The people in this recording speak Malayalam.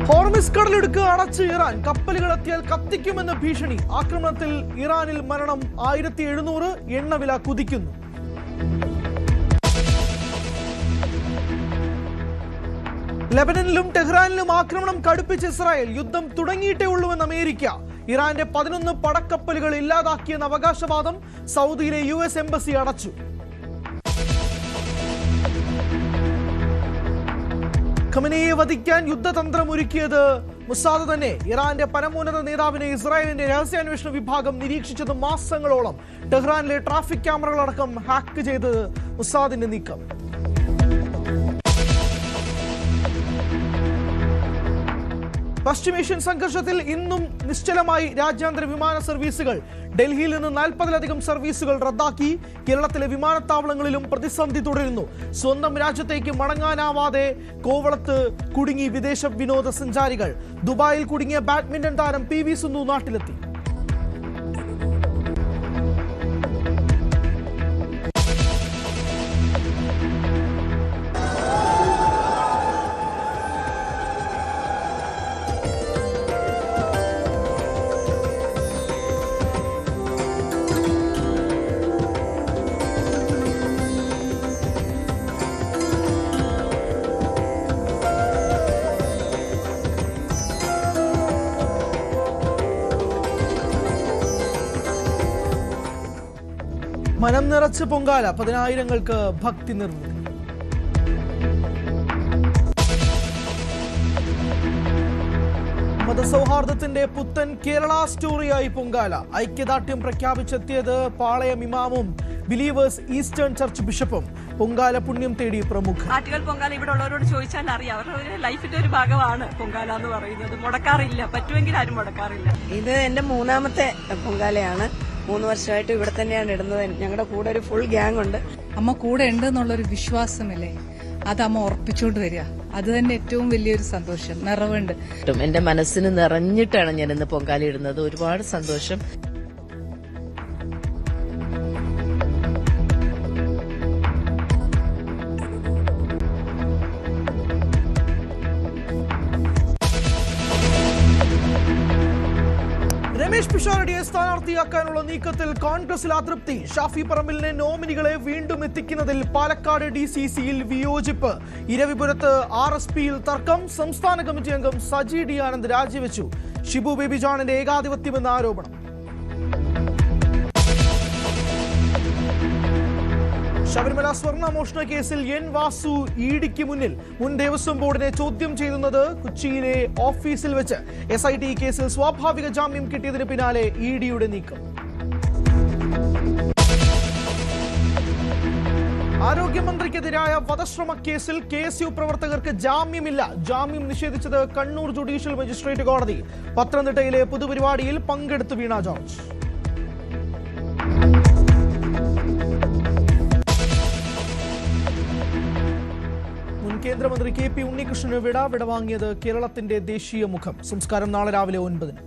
ഹോർമിസ് കടലിടുക്ക് അടച്ച് ഇറാൻ. കപ്പലുകൾ എത്തിയാൽ കത്തിക്കുമെന്ന ഭീഷണി. ആക്രമണത്തിൽ ഇറാനിൽ മരണം 1700. എണ്ണവില കുതിക്കുന്നു. ലെബനനിലും ടെഹ്റാനിലും ആക്രമണം കടുപ്പിച്ച് ഇസ്രായേൽ. യുദ്ധം തുടങ്ങിയിട്ടേ ഉള്ളൂവെന്ന് അമേരിക്ക. ഇറാന്റെ 11 പടക്കപ്പലുകൾ ഇല്ലാതാക്കിയെന്ന അവകാശവാദം. സൗദിയിലെ US എംബസി അടച്ചു. ഖമനേയെ വധിക്കാൻ യുദ്ധതന്ത്രം ഒരുക്കിയത് മുസാദ് തന്നെ. ഇറാന്റെ പരമോന്നത നേതാവിനെ ഇസ്രായേലിന്റെ രഹസ്യാന്വേഷണ വിഭാഗം നിരീക്ഷിച്ചത് മാസങ്ങളോളം. ടെഹ്റാനിലെ ട്രാഫിക് ക്യാമറകളടക്കം ഹാക്ക് ചെയ്ത് മുസാദിന്റെ നീക്കം. പശ്ചിമേഷ്യൻ സംഘർഷത്തിൽ ഇന്നും നിശ്ചലമായി രാജ്യാന്തര വിമാന സർവീസുകൾ. ഡൽഹിയിൽ നിന്ന് 40-ലധികം സർവീസുകൾ റദ്ദാക്കി. കേരളത്തിലെ വിമാനത്താവളങ്ങളിലും പ്രതിസന്ധി തുടരുന്നു. സ്വന്തം രാജ്യത്തേക്ക് മടങ്ങാനാവാതെ കോവളത്ത് കുടുങ്ങി വിദേശ വിനോദസഞ്ചാരികൾ. ദുബായിൽ കുടുങ്ങിയ ബാഡ്മിന്റൺ താരം PV സിന്ധു നാട്ടിലെത്തി. മനം നിറച്ച് പൊങ്കാല. 10,000-ങ്ങൾക്ക് ഭക്തി നിർവൃതി. മതസൗഹാർദ്ദത്തിന്റെ പുത്തൻ കേരള സ്റ്റോറിയായി പൊങ്കാല. ഐക്യദാർഢ്യം പ്രഖ്യാപിച്ചെത്തിയത് പാളയം ഇമാമും ബിലീവേഴ്സ് ഈസ്റ്റേൺ ചർച്ച് ബിഷപ്പും. പൊങ്കാല പുണ്യം തേടി പ്രമുഖ. ആറ്റുകാൽ പൊങ്കാല ഇവിടെ ഉള്ളവരോട് ചോദിച്ചാൽ അറിയാം. അവരുടെ ലൈഫിന്റെ ഒരു ഭാഗമാണ് പൊങ്കാല എന്ന് പറയുന്നത്. മുടക്കാറില്ല, പറ്റുമെങ്കിൽ ആരും മുടക്കാറില്ല. ഇത് എന്റെ 3ാമത്തെ പൊങ്കാലയാണ്. 3 വർഷമായിട്ട് ഇവിടെ തന്നെയാണ് ഇടുന്നത്. ഞങ്ങളുടെ കൂടെ ഒരു ഫുൾ ഗ്യാങ് ഉണ്ട്. അമ്മ കൂടെ ഉണ്ട് എന്നുള്ളൊരു വിശ്വാസമില്ലേ, അത് അമ്മ ഉറപ്പിച്ചുകൊണ്ട് വരിക. അത് തന്നെ ഏറ്റവും വലിയൊരു സന്തോഷം, നിറവുണ്ട്. എന്റെ മനസ്സിന് നിറഞ്ഞിട്ടാണ് ഞാൻ ഇന്ന് പൊങ്കാല ഇടുന്നത്. ഒരുപാട് സന്തോഷം. രമേശ് പിഷാരടിയെ സ്ഥാനാർത്ഥിയാക്കാനുള്ള നീക്കത്തിൽ കോൺഗ്രസിൽ അതൃപ്തി. ഷാഫി പറമ്പിലിനെ നോമിനികളെ വീണ്ടും എത്തിക്കുന്നതിൽ പാലക്കാട് DCCയിൽ വിയോജിപ്പ്. ഇരവിപുരത്ത് RSPയിൽ തർക്കം. സംസ്ഥാന കമ്മിറ്റി അംഗം സജി D ആനന്ദ് രാജിവെച്ചു. ഷിബു ബേബി ജോണിന്റെ ഏകാധിപത്യമെന്ന ആരോപണം. ശബരിമല സ്വർണ്ണമോഷണ കേസിൽ N വാസു EDക്ക് മുന്നിൽ. മുൻ ദേവസ്വം ബോർഡിനെ ചോദ്യം ചെയ്യുന്നത് കൊച്ചിയിലെ ഓഫീസിൽ വെച്ച്. SIT കേസിൽ സ്വാഭാവിക ജാമ്യം കിട്ടിയതിന് പിന്നാലെ EDയുടെ നീക്കം. ആരോഗ്യമന്ത്രിക്കെതിരായ വധശ്രമ കേസിൽ KSU പ്രവർത്തകർക്ക് ജാമ്യമില്ല. ജാമ്യം നിഷേധിച്ചത് കണ്ണൂർ ജുഡീഷ്യൽ മജിസ്ട്രേറ്റ് കോടതി. പത്തനംതിട്ടയിലെ പൊതുപരിപാടിയിൽ പങ്കെടുത്തു വീണ ജോർജ്. കേന്ദ്രമന്ത്രി KP ഉണ്ണികൃഷ്ണന് വിടവാങ്ങിയത് കേരളത്തിന്റെ ദേശീയ മുഖം. സംസ്കാരം നാളെ രാവിലെ 9-ന്.